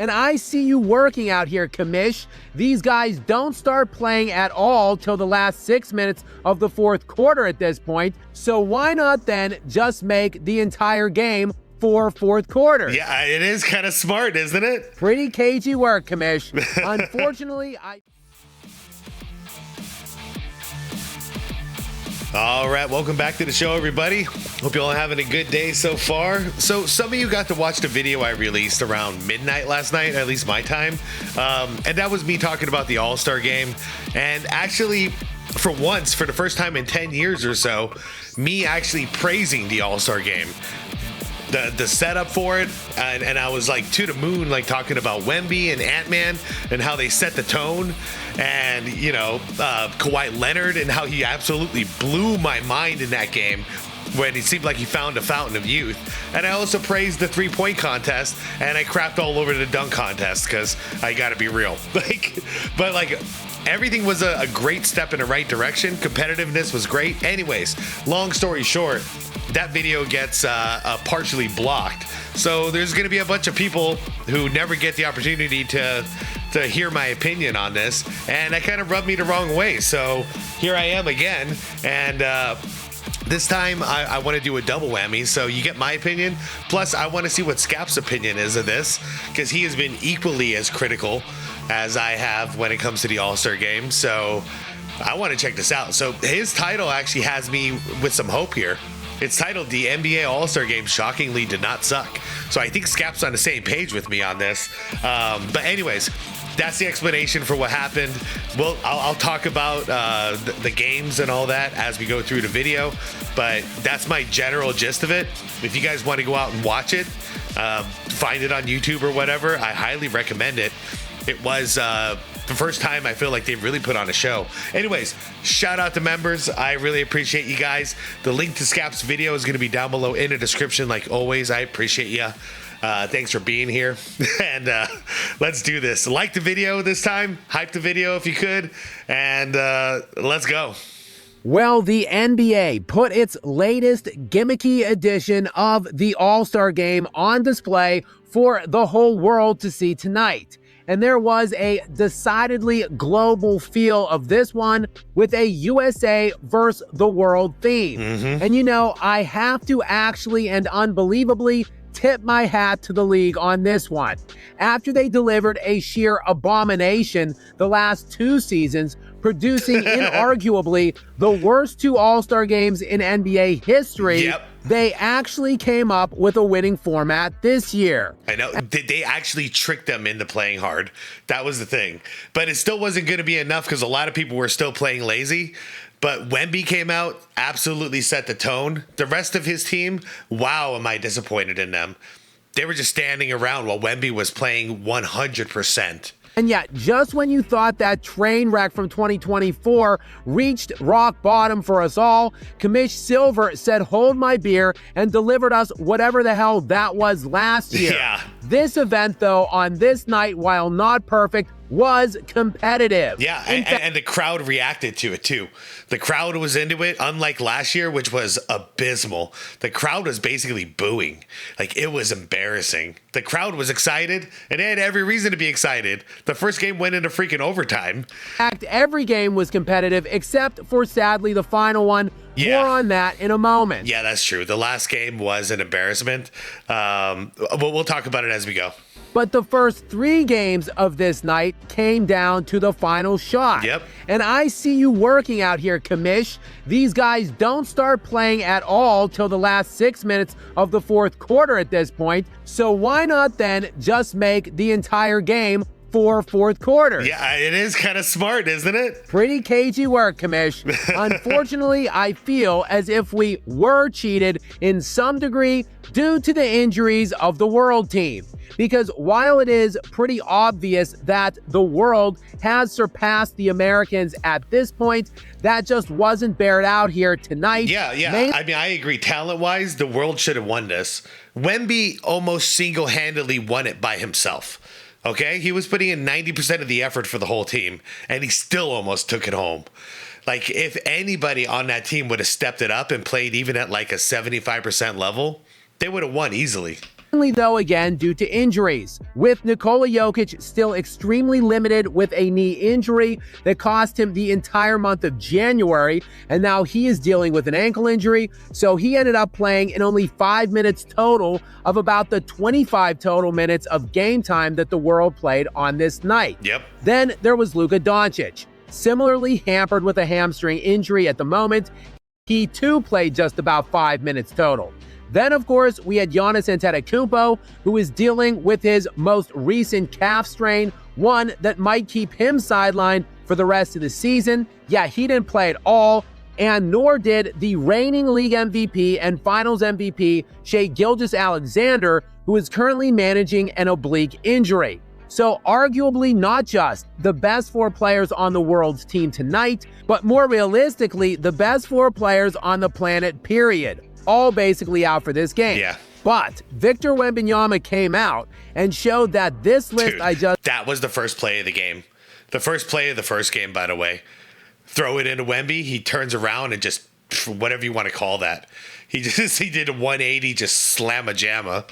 And I see you working out here, Commish. These guys don't start playing at all till the last 6 minutes of the fourth quarter at this point. So why not then just make the entire game 4 fourth quarters? Yeah, it is kind of smart, isn't it? Pretty cagey work, Commish. Unfortunately, All right, welcome back to the show, everybody. Hope you all having a good day so far. So some of you got to watch the video I released around midnight last night, at least my time. And that was me talking about the All-Star game. And actually, for once, for the first time in 10 years or so, me actually praising the All-Star game. The setup for it, and I was like to the moon, like talking about Wemby and Ant-Man and how they set the tone, and you know, Kawhi Leonard and how he absolutely blew my mind in that game when it seemed like he found a fountain of youth. And I also praised the 3-point contest, and I crapped all over the dunk contest because I gotta be real. But everything was a great step in the right direction. Competitiveness was great. Anyways, long story short, that video gets partially blocked. So there's going to be a bunch of people who never get the opportunity to hear my opinion on this. And that kind of rubbed me the wrong way. So here I am again. And this time I want to do a double whammy. So you get my opinion. Plus, I want to see what SxADk's opinion is of this, because he has been equally as critical as I have when it comes to the All-Star game. So I want to check this out. So his title actually has me with some hope here. It's titled "The NBA All-Star Game Shockingly Did Not Suck." So I think SxADk's on the same page with me on this. But anyways, that's the explanation for what happened. Well, I'll talk about the games and all that as we go through the video. But that's my general gist of it. If you guys want to go out and watch it, find it on YouTube or whatever, I highly recommend it. It was the first time I feel like they've really put on a show. Anyways, shout out to members. I really appreciate you guys. The link to SxADk's video is going to be down below in the description like always. I appreciate you. Thanks for being here. And let's do this. Like the video this time. Hype the video if you could. And let's go. Well, the NBA put its latest gimmicky edition of the All-Star Game on display for the whole world to see tonight. And there was a decidedly global feel of this one with a USA versus the world theme. And you know, I have to actually and unbelievably tip my hat to the league on this one. After they delivered a sheer abomination the last 2 seasons, producing inarguably the worst 2 All-Star games in NBA history, they actually came up with a winning format this year. I know. They actually tricked them into playing hard. That was the thing. But it still wasn't going to be enough because a lot of people were still playing lazy. But Wemby came out, absolutely set the tone. The rest of his team, wow, am I disappointed in them. They were just standing around while Wemby was playing 100%. And yet, just when you thought that train wreck from 2024 reached rock bottom for us all, Commish Silver said, "Hold my beer," and delivered us whatever the hell that was last year. Yeah. This event, though, on this night, while not perfect, was competitive. Yeah, and the crowd reacted to it too. The crowd was into it, unlike last year, which was abysmal. The crowd was basically booing. Like, it was embarrassing. The crowd was excited, and they had every reason to be excited. The first game went into freaking overtime. In fact, every game was competitive, except for, sadly, the final one. Yeah. More on that in a moment. Yeah, that's true. The last game was an embarrassment. But we'll talk about it as we go. But the first 3 games of this night came down to the final shot. Yep. And I see you working out here, Commish. These guys don't start playing at all till the last 6 minutes of the fourth quarter at this point. So why not then just make the entire game 4 fourth quarters? Yeah, it is kind of smart, isn't it? Pretty cagey work, Commish. Unfortunately, I feel as if we were cheated in some degree due to the injuries of the world team. Because while it is pretty obvious that the world has surpassed the Americans at this point, that just wasn't bared out here tonight. Yeah. I mean, I agree. Talent-wise, the world should have won this. Wemby almost single-handedly won it by himself. Okay? He was putting in 90% of the effort for the whole team, and he still almost took it home. Like, if anybody on that team would have stepped it up and played even at like a 75% level, they would have won easily. Only though again due to injuries, with Nikola Jokic still extremely limited with a knee injury that cost him the entire month of January, and now he is dealing with an ankle injury, so he ended up playing in only 5 minutes total of about the 25 total minutes of game time that the world played on this night. Yep. Then there was Luka Doncic, similarly hampered with a hamstring injury at the moment. He too played just about 5 minutes total. Then, of course, we had Giannis Antetokounmpo, who is dealing with his most recent calf strain, one that might keep him sidelined for the rest of the season. Yeah, he didn't play at all, and nor did the reigning league MVP and finals MVP, Shai Gilgeous-Alexander, who is currently managing an oblique injury. So arguably not just the best 4 players on the world's team tonight, but more realistically, the best 4 players on the planet, period. All basically out for this game. Yeah. But Victor Wembanyama came out and showed that this list that was the first play of the game. The first play of the first game, by the way. Throw it into Wemby, he turns around and just, whatever you want to call that. He did a 180, just slam-a-jamma.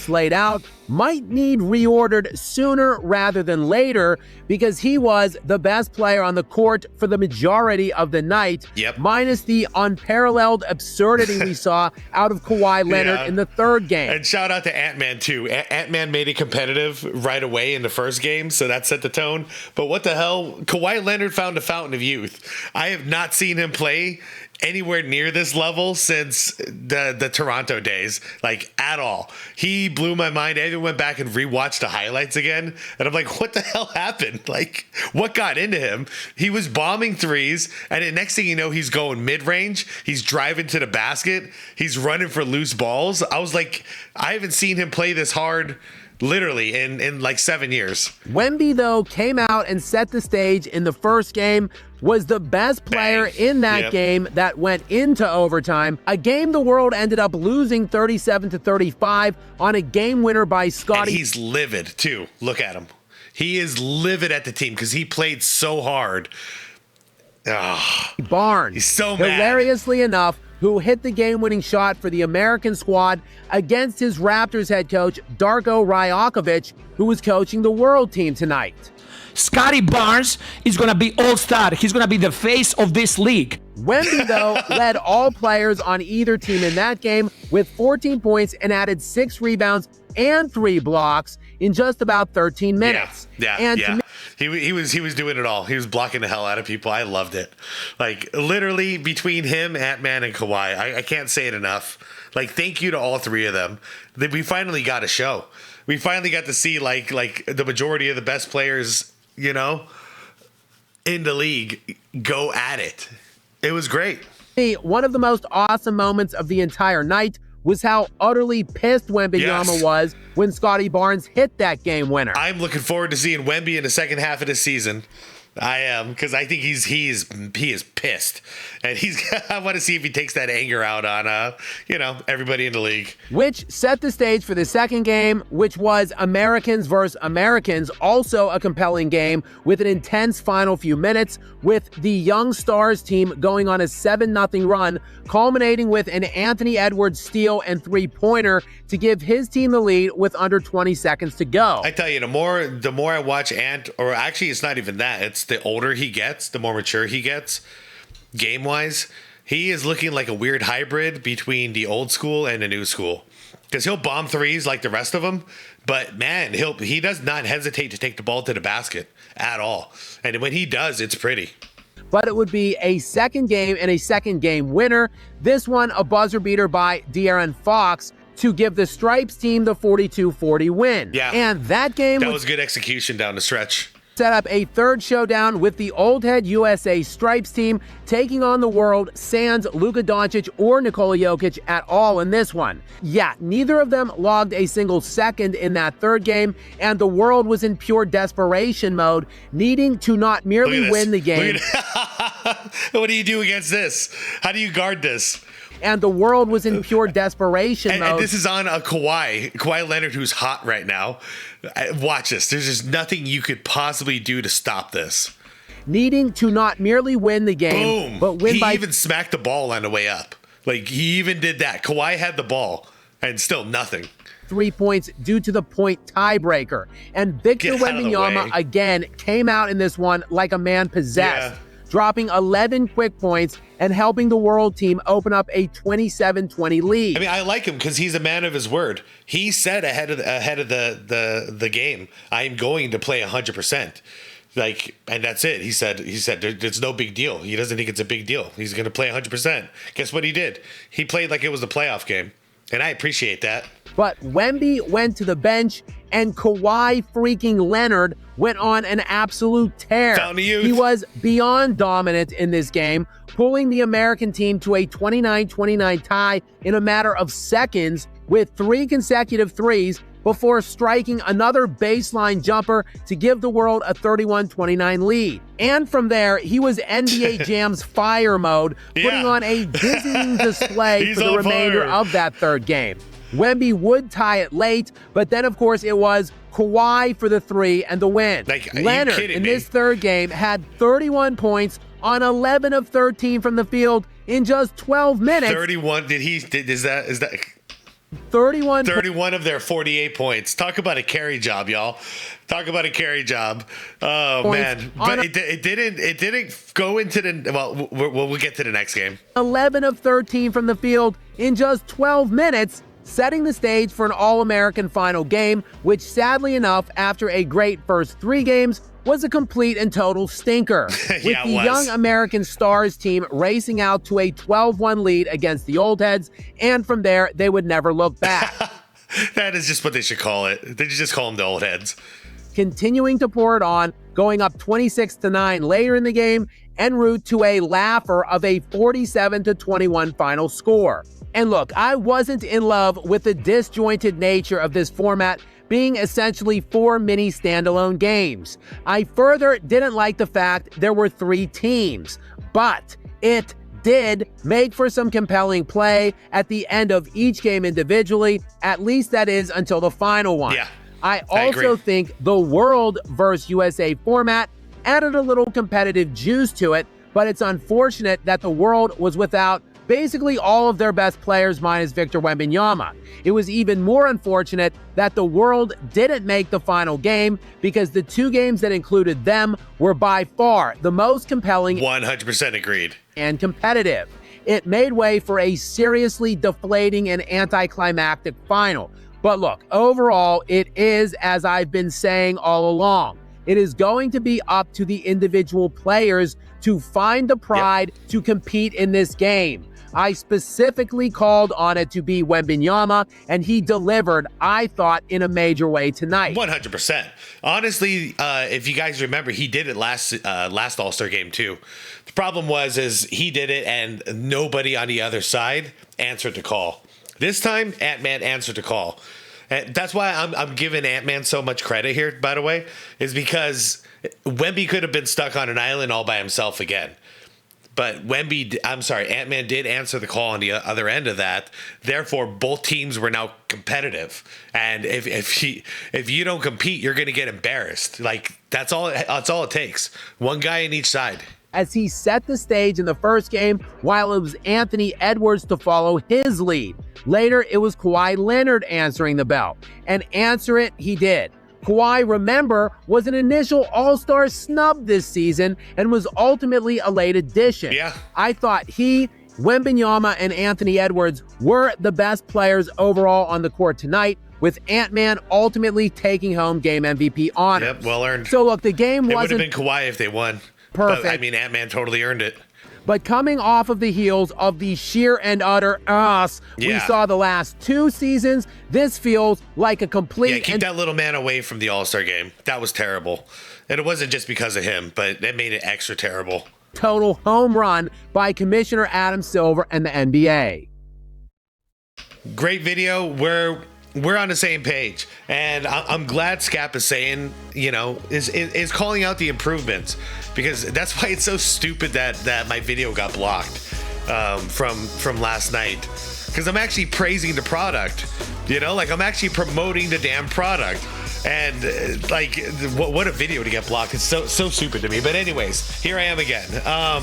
Laid out might need reordered sooner rather than later because he was the best player on the court for the majority of the night, minus the unparalleled absurdity we saw out of Kawhi Leonard in the third game. And shout out to Ant-Man too. Ant-Man made it competitive right away in the first game, so that set the tone. But what the hell? Kawhi Leonard found a fountain of youth. I have not seen him play anywhere near this level since the Toronto days, like at all. He blew my mind. I even went back and rewatched the highlights again, and I'm like, what the hell happened? Like, what got into him? He was bombing threes, and the next thing you know, he's going mid-range. He's driving to the basket. He's running for loose balls. I was like, I haven't seen him play this hard literally in like 7 years. Wemby, though, came out and set the stage in the first game, was the best player in that game that went into overtime. A game the world ended up losing 37-35 on a game winner by Scotty. And he's livid too. Look at him. He is livid at the team because he played so hard. Barnes, he's so mad. Hilariously enough, who hit the game-winning shot for the American squad against his Raptors head coach, Darko Rajakovic, who was coaching the world team tonight. Scotty Barnes is going to be all-star. He's going to be the face of this league. Wemby, though, led all players on either team in that game with 14 points and added 6 rebounds and 3 blocks in just about 13 minutes. He was doing it all. He was blocking the hell out of people. I loved it. Like, literally, between him, Ant-Man, and Kawhi, I can't say it enough. Like, thank you to all 3 of them. We finally got a show. We finally got to see, like the majority of the best players, you know, in the league go at it. It was great. One of the most awesome moments of the entire night was how utterly pissed Wembanyama was when Scotty Barnes hit that game winner. I'm looking forward to seeing Wemby in the second half of the season. I am, because I think he is pissed, and I want to see if he takes that anger out on everybody in the league. Which set the stage for the second game, which was Americans versus Americans, also a compelling game with an intense final few minutes, with the Young Stars team going on a 7-0 run, culminating with an Anthony Edwards steal and 3-pointer to give his team the lead with under 20 seconds to go. I tell you, the more I watch Ant, or actually it's not even that, it's the older he gets, the more mature he gets, game-wise, he is looking like a weird hybrid between the old school and the new school. Because he'll bomb threes like the rest of them, but man, he does not hesitate to take the ball to the basket at all. And when he does, it's pretty. But it would be a second game and a second game winner. This one, a buzzer beater by De'Aaron Fox to give the Stripes team the 42-40 win. Yeah. And that game was good execution down the stretch. Set up a third showdown with the old head USA Stripes team taking on the world sans Luka Doncic or Nikola Jokic at all in this one. Yeah, neither of them logged a single second in that third game, and the world was in pure desperation mode, needing to not merely win the game. What do you do against this? How do you guard this? And the world was in pure desperation mode. And this is on a Kawhi Leonard, who's hot right now. Watch this. There's just nothing you could possibly do to stop this. Needing to not merely win the game, but win by... He even smacked the ball on the way up. Like, he even did that. Kawhi had the ball, and still nothing. 3 points due to the point tiebreaker. And Victor Wembanyama again came out in this one like a man possessed, dropping 11 quick points and helping the world team open up a 27-20 lead. I mean, I like him because he's a man of his word. He said ahead of the game, I'm going to play 100%. Like, and that's it. He said it's no big deal. He doesn't think it's a big deal. He's going to play 100%. Guess what he did? He played like it was a playoff game. And I appreciate that. But Wemby went to the bench, and Kawhi freaking Leonard went on an absolute tear. He was beyond dominant in this game, pulling the American team to a 29-29 tie in a matter of seconds with 3 consecutive threes before striking another baseline jumper to give the world a 31-29 lead. And from there, he was NBA Jam's fire mode, putting on a dizzying display for the remainder of that third game. Wemby would tie it late, but then, of course, it was Kawhi for the 3 and the win. Leonard, in this third game, had 31 points on 11 of 13 from the field in just 12 minutes. 31? Is that 31 of their 48 points. Talk about a carry job, y'all. Talk about a carry job. Oh, man. But it didn't go into the... Well, we'll get to the next game. 11 of 13 from the field in just 12 minutes, setting the stage for an All-American final game, which sadly enough, after a great first 3 games, was a complete and total stinker. With the young American Stars team racing out to a 12-1 lead against the Old Heads, and from there, they would never look back. That is just what they should call it. They should just call them the Old Heads. Continuing to pour it on, going up 26-9 later in the game, en route to a laugher of a 47-21 final score. And look, I wasn't in love with the disjointed nature of this format being essentially 4 mini standalone games. I further didn't like the fact there were 3 teams, but it did make for some compelling play at the end of each game individually, at least that is until the final one. I also think the World vs. USA format added a little competitive juice to it, but it's unfortunate that the World was without basically all of their best players minus Victor Wembanyama. It was even more unfortunate that the World didn't make the final game because the 2 games that included them were by far the most compelling. 100% agreed. And competitive. It made way for a seriously deflating and anticlimactic final. But look, overall, it is, as I've been saying all along, it is going to be up to the individual players to find the pride to compete in this game. I specifically called on it to be Wembanyama, and he delivered, I thought, in a major way tonight. 100%. Honestly, if you guys remember, he did it last All-Star game too. The problem was he did it, and nobody on the other side answered the call. This time, Ant-Man answered the call. And that's why I'm giving Ant-Man so much credit here, by the way, is because Wemby could have been stuck on an island all by himself again. But Ant-Man did answer the call on the other end of that. Therefore, both teams were now competitive. And if you don't compete, you're going to get embarrassed. Like, that's all it takes. One guy on each side. As he set the stage in the first game, while it was Anthony Edwards to follow his lead. Later, it was Kawhi Leonard answering the bell. And answer it he did. Kawhi, remember, was an initial All-Star snub this season and was ultimately a late addition. I thought he, Wembanyama, and Anthony Edwards were the best players overall on the court tonight, with Ant-Man ultimately taking home game MVP honors. Yep, well earned. So look, the game wasn't... It would have been Kawhi if they won. Perfect. But, I mean, Ant-Man totally earned it. But coming off of the heels of the sheer and utter ass we saw the last 2 seasons, this feels like a complete... keep that little man away from the All-Star game. That was terrible. And it wasn't just because of him, but it made it extra terrible. Total home run by Commissioner Adam Silver and the NBA. Great video. We're on the same page, and I'm glad SxADk is saying, is calling out the improvements, because that's why it's so stupid that my video got blocked from last night, because I'm actually praising the product, I'm actually promoting the damn product, and what a video to get blocked. It's so stupid to me. But anyways, here I am again. I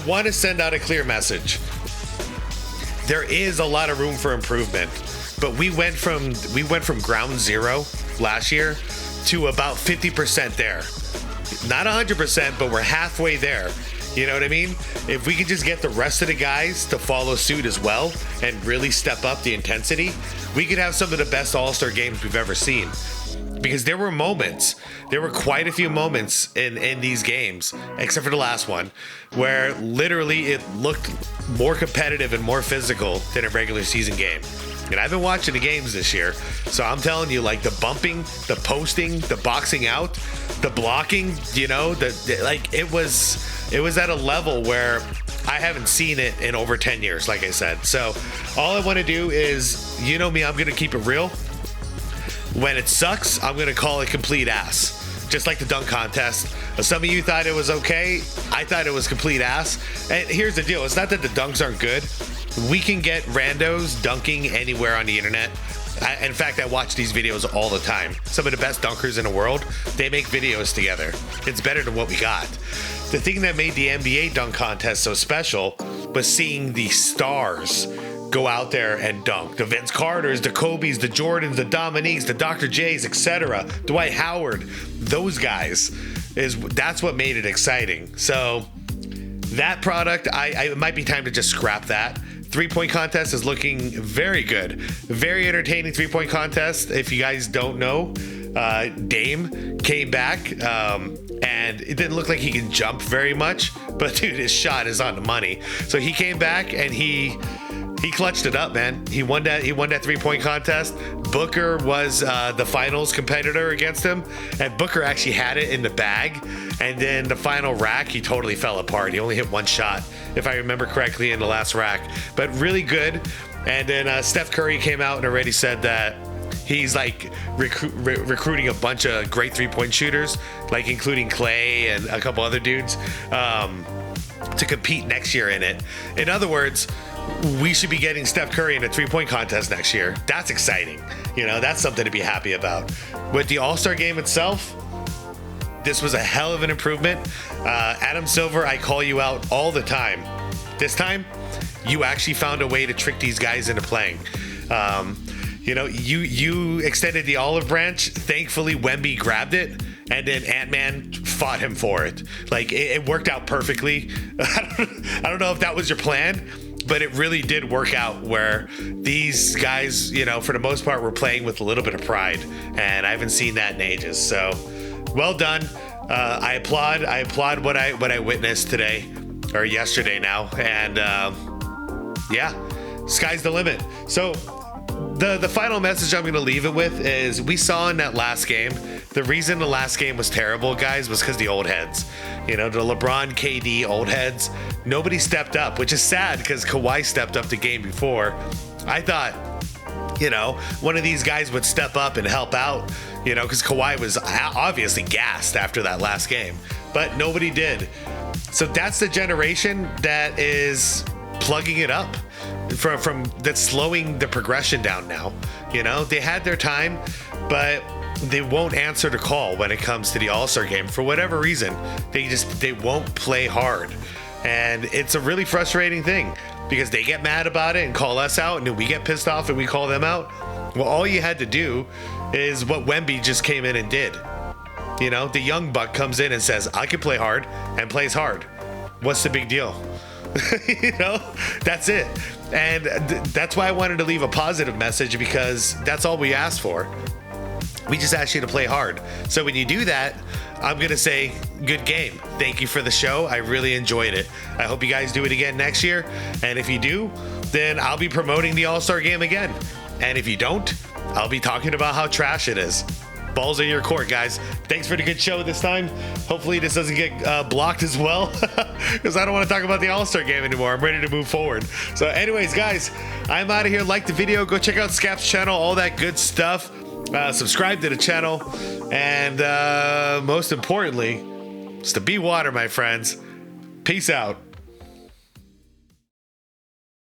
want to send out a clear message. There is a lot of room for improvement. but we went from ground zero last year to about 50% there. Not 100%, but we're halfway there. You know what I mean? If we could just get the rest of the guys to follow suit as well and really step up the intensity, we could have some of the best All-Star games we've ever seen. Because there were quite a few moments in these games, except for the last one, where literally it looked more competitive and more physical than a regular season game. And I've been watching the games this year, so I'm telling you, like, the bumping, the posting, the boxing out, the blocking, you know, it was at a level where I haven't seen it in over 10 years, like I said. So all I want to do is, you know me, I'm going to keep it real. When it sucks, I'm going to call it complete ass. Just like the dunk contest. Some of you thought it was okay. I thought it was complete ass. And here's the deal. It's not that the dunks aren't good. We can get randos dunking anywhere on the internet. In fact, I watch these videos all the time. Some of the best dunkers in the world, they make videos together. It's better than what we got. The thing that made the NBA dunk contest so special was seeing the stars go out there and dunk. The Vince Carters, the Kobes, the Jordans, the Dominiques, the Dr. J's, etc. Dwight Howard, those guys, that's what made it exciting. So that product, it might be time to just scrap that. 3-point contest is looking very good. Very entertaining 3-point contest. If you guys don't know, Dame came back, and it didn't look like he could jump very much, but dude, his shot is on the money. So he came back and he clutched it up, man. He won that 3-point contest. Booker was the finals competitor against him, and Booker actually had it in the bag. And then the final rack, he totally fell apart. He only hit one shot, if I remember correctly, in the last rack. But really good. And then Steph Curry came out and already said that he's like recruiting a bunch of great 3-point shooters, like including Clay and a couple other dudes, to compete next year in it. In other words, we should be getting Steph Curry in a 3-point contest next year. That's exciting. You know, that's something to be happy about. With the All-Star game itself, this was a hell of an improvement. Adam Silver, I call you out all the time. This time, you actually found a way to trick these guys into playing. You know, you extended the olive branch. Thankfully, Wemby grabbed it, and then Ant-Man fought him for it. Like, it worked out perfectly. I don't know if that was your plan, but it really did work out where these guys, you know, for the most part, were playing with a little bit of pride, and I haven't seen that in ages. So, well done. I applaud what I witnessed today, or yesterday now, and yeah, sky's the limit. So the final message I'm going to leave it with is, we saw in that last game, the reason the last game was terrible, guys, was because the old heads. You know, the LeBron, KD old heads, nobody stepped up, which is sad because Kawhi stepped up the game before. I thought, you know, one of these guys would step up and help out, you know, because Kawhi was obviously gassed after that last game, but nobody did. So that's the generation that is plugging it up. From that's slowing the progression down now. You know, they had their time, but they won't answer the call when it comes to the All-Star game for whatever reason. They won't play hard, and it's a really frustrating thing because they get mad about it and call us out, and then we get pissed off and we call them out. Well, all you had to do is what Wemby just came in and did. You know, the young buck comes in and says, I can play hard, and plays hard. What's the big deal? You know, that's it. And that's why I wanted to leave a positive message, because that's all we asked for. We just asked you to play hard. So when you do that, I'm going to say, good game. Thank you for the show. I really enjoyed it. I hope you guys do it again next year. And if you do, then I'll be promoting the All-Star game again. And if you don't, I'll be talking about how trash it is. Balls in your court, guys. Thanks for the good show this time. Hopefully this doesn't get blocked as well, because I don't want to talk about the All-Star game anymore. I'm ready to move forward. So anyways, guys, I'm out of here. Like the video. Go check out SxADk's channel. All that good stuff. Subscribe to the channel. And most importantly, it's to be water, my friends. Peace out.